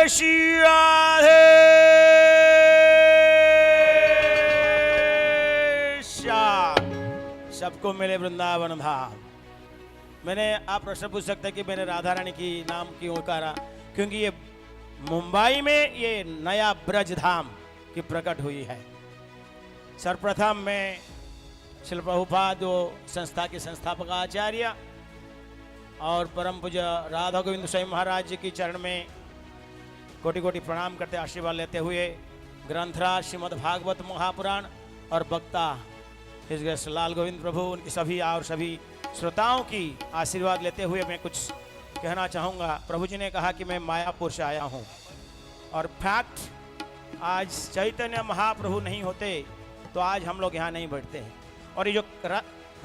श्री राधे श्याम। सबको मिले वृंदावन धाम। मैंने आप प्रश्न पूछ सकते कि मैंने राधा रानी की नाम क्यों करा, क्योंकि ये मुंबई में ये नया ब्रज धाम की प्रकट हुई है। सर्वप्रथम मैं श्रील प्रभुपाद जो संस्था के संस्थापक आचार्य और परम पूज्य राधा गोविंद स्वामी महाराज जी की चरण में कोटि कोटि प्रणाम करते आशीर्वाद लेते हुए ग्रंथराज श्रीमद् भागवत महापुराण और वक्ता हिज लाल गोविंद प्रभु उनकी सभी और सभी श्रोताओं की आशीर्वाद लेते हुए मैं कुछ कहना चाहूँगा। प्रभु जी ने कहा कि मैं मायापुर से आया हूँ और फैक्ट आज चैतन्य महाप्रभु नहीं होते तो आज हम लोग यहाँ नहीं बैठते हैं और ये जो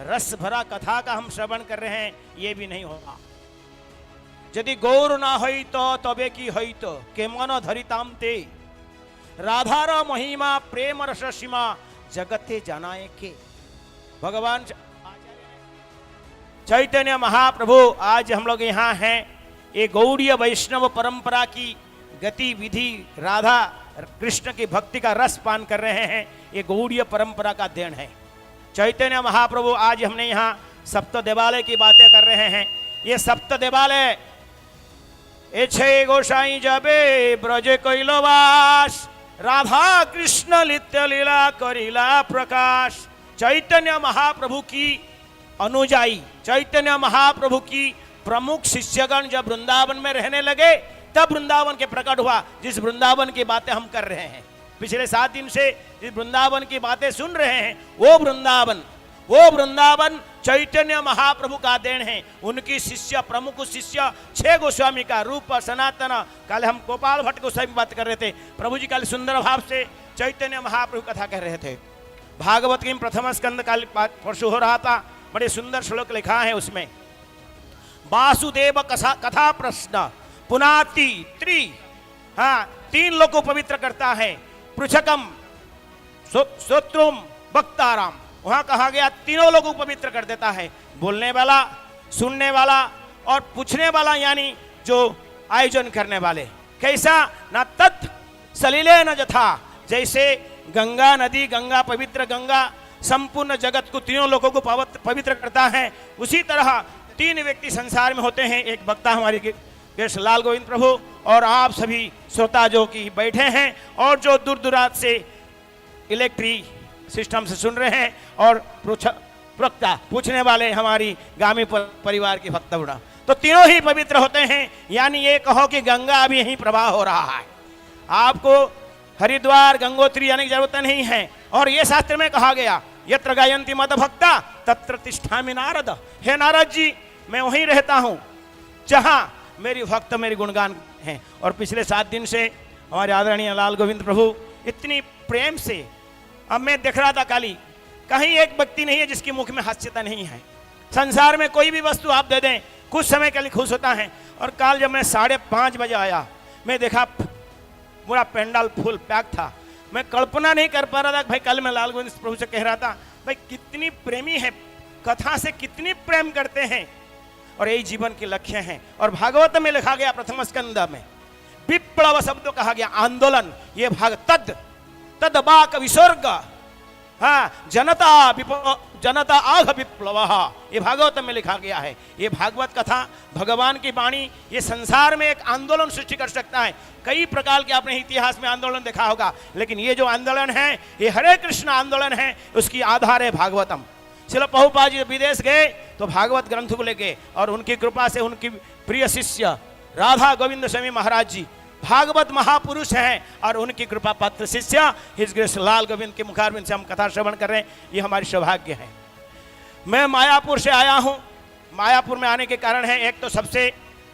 रस भरा कथा का हम श्रवण कर रहे हैं ये भी नहीं होगा यदि गौर ना होई तो तबे की होई तो के मन धरिताम ते राधार महिमा प्रेम रस सीमा जगते जानाए के। भगवान चैतन्य महाप्रभु आज हम लोग यहाँ हैं। ये गौड़ीय वैष्णव परंपरा की गतिविधि राधा कृष्ण की भक्ति का रस पान कर रहे हैं। ये गौड़ीय परंपरा का देन है। चैतन्य महाप्रभु आज हमने यहाँ सप्त देवालय की बातें कर रहे हैं। ये सप्त देवालय एछे गोसाई जबे ब्रज कैलवास राधा कृष्ण नित्य लीला करीला प्रकाश। चैतन्य महाप्रभु की अनुजाई चैतन्य महाप्रभु की प्रमुख शिष्यगण जब वृंदावन में रहने लगे तब वृंदावन के प्रकट हुआ। जिस वृंदावन की बातें हम कर रहे हैं पिछले 7 दिन से जिस वृंदावन की बातें सुन रहे हैं वो वृंदावन चैतन्य महाप्रभु का देन है। उनकी शिष्य प्रमुख शिष्य 6 गोस्वामी का रूप सनातन। कल हम गोपाल भट्ट गोस्वामी की बात कर रहे थे। प्रभु जी कल सुंदर भाव से चैतन्य महाप्रभु कथा कह रहे थे। भागवत की प्रथम स्कंद कल परसों हो रहा था। बड़े सुंदर श्लोक लिखा है उसमें वासुदेव कथा प्रश्न पुनाति त्रि 3 लोग को पवित्र करता है। पृछकम श्रोत्रुम वक्ताराम वहां कहा गया तीनों लोगों को पवित्र कर देता है। बोलने वाला सुनने वाला और पूछने वाला यानी जो आयोजन करने वाले। कैसा न तत् सलिले न जथा जैसे गंगा नदी गंगा पवित्र गंगा संपूर्ण जगत को तीनों लोगों को पवित्र करता है उसी तरह 3 व्यक्ति संसार में होते हैं। एक वक्ता हमारे लाल गोविंद प्रभु और आप सभी श्रोता जो कि बैठे हैं और जो दूर दूराज से इलेक्ट्रिक सिस्टम से सुन रहे हैं और वक्ता पूछने वाले हमारी गामी परिवार के भक्त बुढ़ा तो तीनों ही पवित्र होते हैं। यानी ये कहो कि गंगा अभी यहीं प्रवाह हो रहा है। आपको हरिद्वार गंगोत्री आने की जरूरत नहीं है। और ये शास्त्र में कहा गया यत्र गायन्ति मद भक्ता तत्र तिष्ठामि नारद। हे नारद जी मैं वहीं रहता हूँ जहाँ मेरी भक्त मेरी गुणगान हैं। और पिछले 7 दिन से हमारे आदरणीय लाल गोविंद प्रभु इतनी प्रेम से अब मैं देख रहा था काली कहीं एक व्यक्ति नहीं है जिसके मुख में हास्यता नहीं है। संसार में कोई भी वस्तु आप दे दें कुछ समय के लिए खुश होता है। और कल जब मैं 5:30 बजे आया मैं देखा पूरा पेंडाल फुल पैक था। मैं कल्पना नहीं कर पा रहा था भाई कल मैं लाल गोविंद प्रभु से कह रहा था भाई कितनी प्रेमी है कथा से कितनी प्रेम करते हैं और यही जीवन के लक्ष्य हैं। और भागवत में लिखा गया प्रथम स्कंद में विप्लव शब्द कहा गया आंदोलन। ये भाग तद बाक विसर्ग जनता आघ विप्लव ये भागवत में लिखा गया है। ये भागवत कथा भगवान की वाणी ये संसार में एक आंदोलन सृष्टि कर सकता है। कई प्रकार के आपने इतिहास में आंदोलन देखा होगा लेकिन ये जो आंदोलन है ये हरे कृष्ण आंदोलन है। उसकी आधार है भागवतम। श्रील प्रभुपाद जी विदेश गए तो भागवत ग्रंथ को ले गए और उनकी कृपा से उनकी प्रिय शिष्य राधा गोविंद स्वामी महाराज जी भागवत महापुरुष हैं और उनकी कृपा पात्र शिष्य हिज ग्रेस लाल गोविंद के मुखारबिंद से हम कथा श्रवण कर रहे हैं। ये हमारी सौभाग्य है। मैं मायापुर से आया हूँ। मायापुर में आने के कारण है एक तो सबसे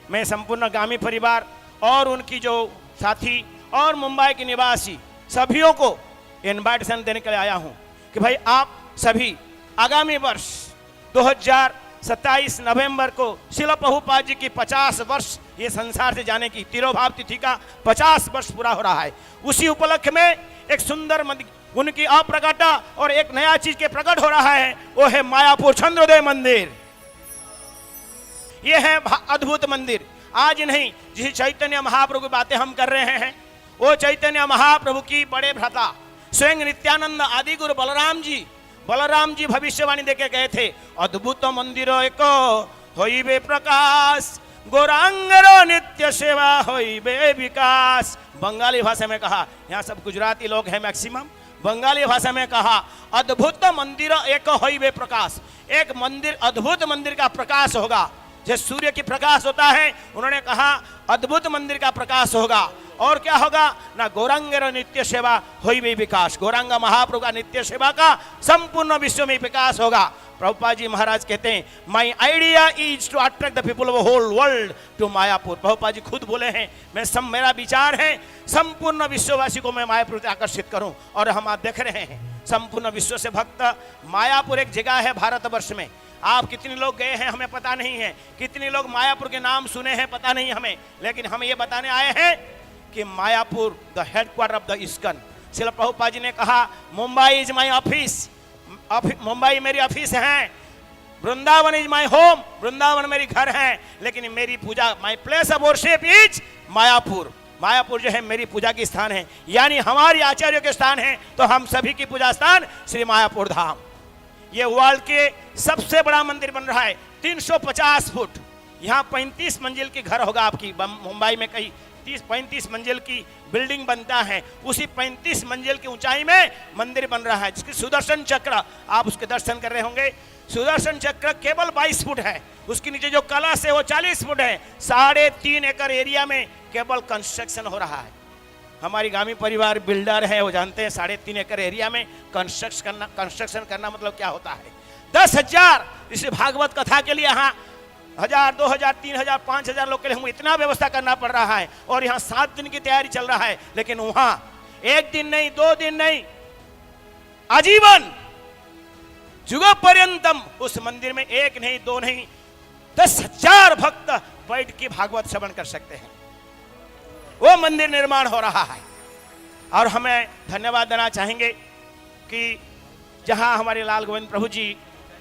मैं संपूर्ण गामी परिवार और उनकी जो साथी और मुंबई के निवासी सभियों को इन्वाइटेशन देने के लिए आया हूँ कि भाई आप सभी आगामी वर्ष 2027 नवंबर को श्रील प्रभुपाद जी की 50 वर्ष ये संसार से जाने की तिरोभाव तिथि का 50 वर्ष पूरा हो रहा है। उसी उपलक्ष्य में एक सुंदर मंदिर उनकी अप्रकटा और एक नया चीज के प्रकट हो रहा है वो है मायापुर चंद्रोदय मंदिर। ये है अद्भुत मंदिर। आज नहीं, जिस चैतन्य महाप्रभु की बातें हम कर रहे हैं, वो चैतन्य महाप्रभु की बड़े भ्राता स्वयं नित्यानंद आदि गुरु बलराम जी भविष्यवाणी देके गए थे, अद्भुत मंदिर एक होइबे प्रकाश, गौरांगरो नित्य सेवा होइबे विकास। बंगाली भाषा में कहा, यहाँ सब गुजराती लोग हैं मैक्सिमम, बंगाली भाषा में कहा अद्भुत मंदिर एक होइबे प्रकाश, एक मंदिर, अद्भुत मंदिर का प्रकाश होगा, जैसे सूर्य की प्रकाश होता है, उन्होंने कहा अद्भुत मंदिर का प्रकाश होगा। और क्या होगा ना, गौरांग नित्य सेवा होइबे विकास, गौरांग महाप्रभु का नित्य सेवा का संपूर्ण विश्व में विकास होगा। प्रभुपाद जी महाराज कहते हैं, my idea is to attract the people of whole world to Mayapur. Prabhupada ji खुद बोले हैं, मेरा विचार है संपूर्ण विश्ववासी को मैं मायापुर से आकर्षित करूं। और हम आप देख रहे हैं संपूर्ण विश्व से भक्त, मायापुर एक जगह है भारतवर्ष में, आप कितने लोग गए हैं हमें पता नहीं है, कितने लोग मायापुर के नाम सुने हैं पता नहीं हमें, लेकिन हम ये बताने आए हैं कि Mayapur the headquarter of the ISKCON. Shrila Prabhupada ji ने कहा, Mumbai is my office, Mumbai मेरी ऑफिस है, Vrindavan is my home, Vrindavan मेरी घर है, लेकिन मेरी पूजा, my place of worship is Mayapur, Mayapur जो है मेरी पूजा की स्थान है, यानी हमारी आचार्यों के स्थान है, तो हम सभी की पूजा स्थान श्री मायापुर धाम। ये वर्ल्ड के सबसे बड़ा मंदिर बन रहा है, 350 फुट, यहाँ 35 मंजिल की घर होगा आपकी, मुंबई में कहीं 30-35 मंजिल की बिल्डिंग बनता है, उसी 35 मंजिल की ऊंचाई में मंदिर बन रहा है, जिसकी सुदर्शन चक्र, आप उसके दर्शन कर रहे होंगे, सुदर्शन चक्र केवल 22 फुट है, उसके नीचे जो कलश है वो 40 फुट है, 3.5 एकड़ एरिया में केवल कंस्ट्रक्शन हो रहा है। हमारी गामी परिवार बिल्डर है, वो जानते हैं 3.5 एकड़ एरिया में कंस्ट्रक्शन करना मतलब क्या होता है। 10,000 इस भागवत कथा के लिए यहाँ 1,000, 2,000, 3,000, 5,000 लोग के लिए हमको इतना व्यवस्था करना पड़ रहा है, और यहाँ 7 दिन की तैयारी चल रहा है, लेकिन वहां 1 दिन नहीं, 2 दिन नहीं, आजीवन जुग पर्यंतम उस मंदिर में 1 नहीं, 2 नहीं, 10,000 भक्त बैठ के भागवत श्रवण कर सकते हैं। वो मंदिर निर्माण हो रहा है, और हमें धन्यवाद देना चाहेंगे कि जहां हमारे लाल गोविंद प्रभु जी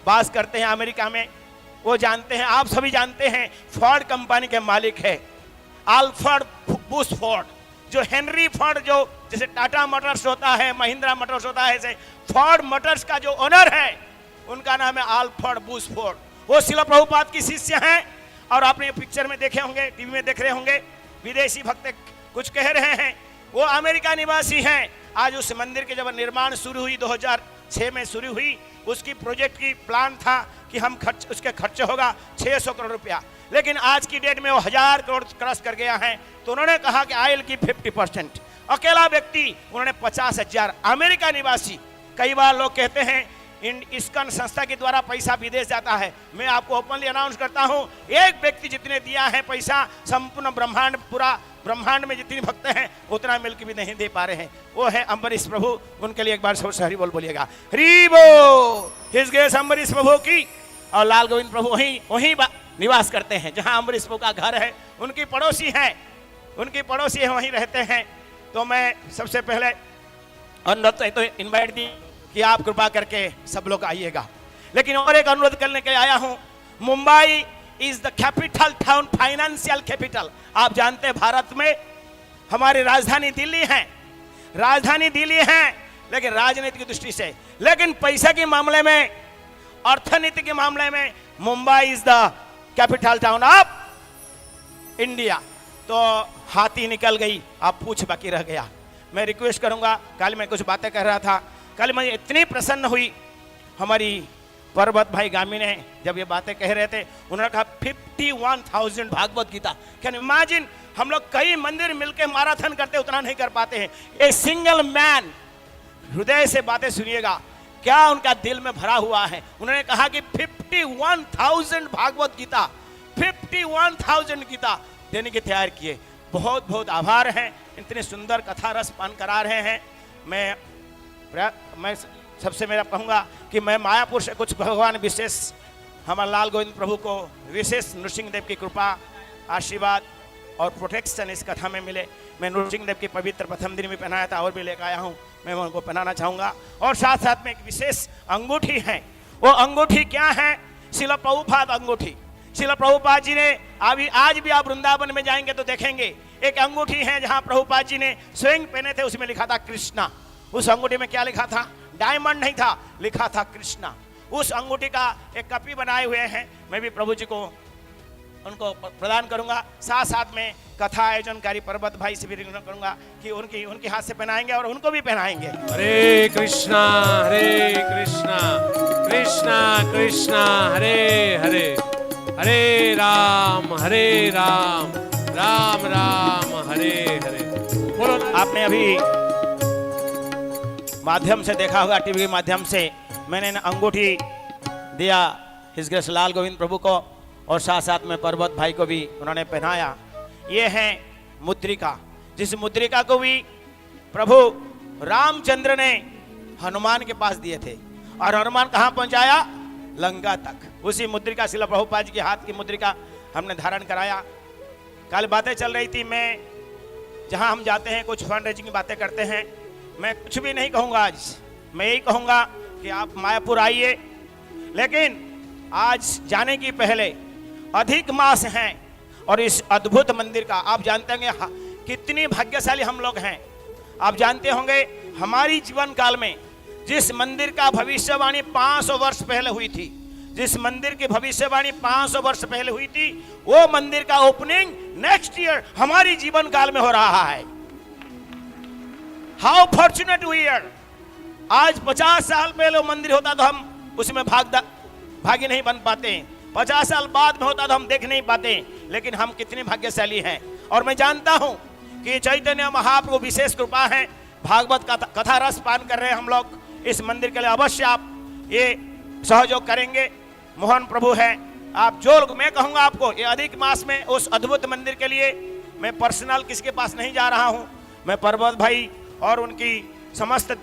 वास करते हैं अमेरिका में, वो जानते हैं, आप सभी जानते हैं, फोर्ड कंपनी के मालिक है अल्फ्रेड बुश फोर्ड, जो हेनरी फोर्ड, जो जैसे टाटा मोटर्स होता है, महिंद्रा मोटर्स होता है, ऐसे फोर्ड मोटर्स का जो ओनर है उनका नाम है अल्फ्रेड बुश फोर्ड। वो श्रील प्रभुपाद की शिष्य हैं, और आपने पिक्चर में देखे होंगे, टीवी में देख रहे होंगे, विदेशी भक्त कुछ कह रहे हैं, वो अमेरिका निवासी हैं। आज उस मंदिर के जब निर्माण शुरू हुई 2006 में शुरू हुई, उसकी प्रोजेक्ट की प्लान था कि हम उसके खर्च होगा 600 करोड़ रुपया, लेकिन आज की डेट में वो 1000 करोड़ क्रॉस कर गया है। तो उन्होंने कहा कि आई विल गिव 50%, अकेला व्यक्ति उन्होंने 50,000, अमेरिका निवासी। कई बार लोग कहते हैं इस्कॉन संस्था के द्वारा पैसा विदेश जाता है, मैं आपको ओपनली अनाउंस करता हूं, एक व्यक्ति जितने दिया है पैसा, संपूर्ण ब्रह्मांड, पूरा ब्रह्मांड में जितने भक्त हैं उतना मिलकर भी नहीं दे पा रहे हैं। वो है अम्बरीश प्रभु, उनके लिए एक बार सबसे हरि बोल बोलिएगा, हरि बोल। हिज ग्रेस अम्बरीश प्रभु की, और लाल गोविंद प्रभु वहीं निवास करते हैं जहां अम्बरीश प्रभु का घर है, उनकी पड़ोसी है, वहीं रहते हैं। तो मैं सबसे पहले अनुरोध तो इन्वाइट दी कि आप कृपा करके सब लोग आइएगा, लेकिन और एक अनुरोध करने के लिए आया हूं। Mumbai is the capital town, financial capital. आप जानते हैं भारत में हमारी राजधानी दिल्ली है, लेकिन राजनीति की दृष्टि से, लेकिन पैसा के मामले में, अर्थनीति के मामले में Mumbai is the capital town of India. तो हाथी निकल गई, अब पूछ बाकी रह गया। मैं रिक्वेस्ट करूंगा, कल मैं कुछ बातें कर रहा था, कल मुझे इतनी प्रसन्न हुई, हमारी पर्वत भाई गामी ने जब ये बातें कह रहे थे, उन्होंने कहा 51,000 भागवत गीता। कैन इमेजिन, हम लोग कई मंदिर मिलके मैराथन करते उतना नहीं कर पाते हैं। ए सिंगल मैन, हृदय से बातें सुनिएगा, क्या उनका दिल में भरा हुआ है। उन्होंने कहा कि 51,000 भागवत गीता, 51,000 गीता देने की तैयार किए। बहुत बहुत आभार है, इतने सुंदर कथा रस पान करा रहे हैं। मैं सबसे मेरा कहूँगा कि मैं मायापुर से कुछ भगवान विशेष, हमारे लाल गोविंद प्रभु को विशेष नृसिंह देव की कृपा, आशीर्वाद और प्रोटेक्शन इस कथा में मिले। मैं नृसिंह देव की पवित्र प्रथम दिन में पहनाया था, और भी लेकर आया हूँ, मैं उनको पहनाना चाहूँगा। और साथ साथ में एक विशेष अंगूठी है। वो अंगूठी क्या है? श्रील प्रभुपाद अंगूठी। श्रील प्रभुपाद जी ने अभी आज भी आप वृंदावन में जाएंगे तो देखेंगे एक अंगूठी है जहां प्रभुपाद जी ने स्वयं पहने थे, उसमें लिखा था कृष्णा। उस अंगूठी में क्या लिखा था? डायमंड नहीं था, लिखा था कृष्णा। उस अंगूठी का एक कॉपी बनाए हुए हैं, मैं भी प्रभु जी को उनको प्रदान करूंगा। साथ साथ में कथा आयोजनकारी पर्वत भाई से भी रिक्वेस्ट करूंगा कि उनके हाथ से पहनाएंगे और उनको भी पहनाएंगे। हरे कृष्णा कृष्णा कृष्णा हरे हरे, हरे राम राम राम हरे हरे। बोलो। आपने अभी माध्यम से देखा होगा, टीवी के माध्यम से मैंने अंगूठी दिया हिज ग्रेस लाल गोविंद प्रभु को और साथ साथ में पर्वत भाई को भी उन्होंने पहनाया। ये है मुद्रिका, जिस मुद्रिका को भी प्रभु रामचंद्र ने हनुमान के पास दिए थे और हनुमान कहां पहुंचाया? लंका तक। उसी मुद्रिका श्रील प्रभुपाद जी के हाथ की मुद्रिका हमने धारण कराया। कल बातें चल रही थी, मैं जहां हम जाते हैं कुछ फंड रेजिंग की बातें करते हैं, मैं कुछ भी नहीं कहूंगा आज, मैं यही कहूंगा कि आप मायापुर आइए, लेकिन आज जाने की पहले अधिक मास हैं और इस अद्भुत मंदिर का आप जानते होंगे कितनी भाग्यशाली हम लोग हैं। आप जानते होंगे हमारी जीवन काल में जिस मंदिर का भविष्यवाणी 500 वर्ष पहले हुई थी, जिस मंदिर की भविष्यवाणी 500 वर्ष पहले हुई थी, वो मंदिर का ओपनिंग नेक्स्ट ईयर हमारी जीवन काल में हो रहा है। How fortunate we are. आज 50 साल पहले वो मंदिर होता तो हम उसमें भागी नहीं बन पाते, 50 साल बाद में होता तो हम देख नहीं पाते, लेकिन हम कितने भाग्यशाली हैं। और मैं जानता हूं कि चैतन्य महाप्रभु विशेष कृपा है, भागवत कथा रस पान कर रहे हैं हम लोग। इस मंदिर के लिए अवश्य आप ये सहयोग करेंगे। मोहन प्रभु है, आप जो मैं कहूंगा आपको ये अधिक मास में उस अद्भुत मंदिर के लिए मैं पर्सनल किसके पास नहीं जा रहा हूं, मैं पर्वत भाई और उनकी समस्त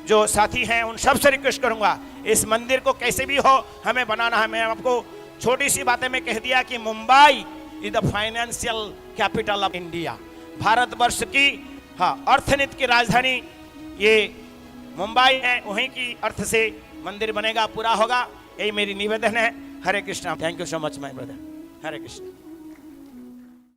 जो साथी हैं उन सबसे रिक्वेस्ट करूंगा इस मंदिर को कैसे भी हो हमें बनाना है। मैं आपको छोटी सी बातें में कह दिया कि Mumbai is the financial capital of India. Bharatvarsh की अर्थनीति की राजधानी ये मुंबई है, वहीं की अर्थ से मंदिर बनेगा, पूरा होगा, यही मेरी निवेदन है। Hare Krishna. Thank you so much my brother. Hare Krishna.